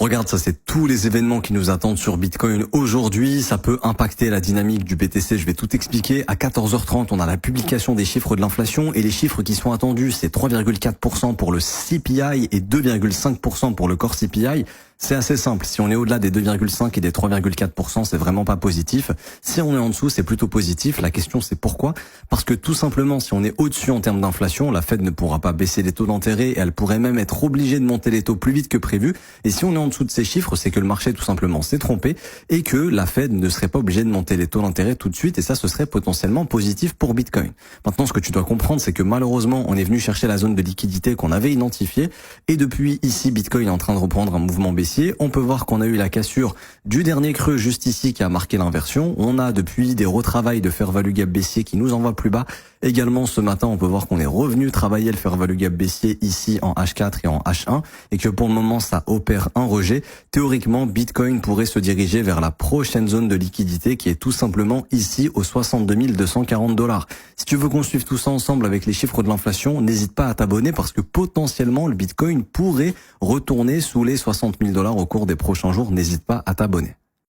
Regarde, ça c'est tous les événements qui nous attendent sur Bitcoin aujourd'hui. Ça peut impacter la dynamique du BTC. Je vais tout expliquer. À 14h30, on a la publication des chiffres de l'inflation et les chiffres qui sont attendus, c'est 3,4% pour le CPI et 2,5% pour le core CPI. C'est assez simple. Si on est au-delà des 2,5 et des 3,4%, c'est vraiment pas positif. Si on est en dessous, c'est plutôt positif. La question, c'est pourquoi? Parce que tout simplement, si on est au-dessus en termes d'inflation, la Fed ne pourra pas baisser les taux d'intérêt et elle pourrait même être obligée de monter les taux plus vite que prévu. Et si on est en dessous de ces chiffres, c'est que le marché tout simplement s'est trompé et que la Fed ne serait pas obligée de monter les taux d'intérêt tout de suite. Et ça, ce serait potentiellement positif pour Bitcoin. Maintenant, ce que tu dois comprendre, c'est que malheureusement, on est venu chercher la zone de liquidité qu'on avait identifiée. Et depuis ici, Bitcoin est en train de reprendre un mouvement baissier. On peut voir qu'on a eu la cassure du dernier creux juste ici qui a marqué l'inversion. On a depuis des retravails de fair value gap baissier qui nous envoient plus bas. Également ce matin, on peut voir qu'on est revenu travailler le fair value gap baissier ici en H4 et en H1 et que pour le moment ça opère un rejet. Théoriquement, Bitcoin pourrait se diriger vers la prochaine zone de liquidité qui est tout simplement ici aux 62 240 $. Si tu veux qu'on suive tout ça ensemble avec les chiffres de l'inflation, n'hésite pas à t'abonner parce que potentiellement le Bitcoin pourrait retourner sous les 60 000 $ au cours des prochains jours. N'hésite pas à t'abonner.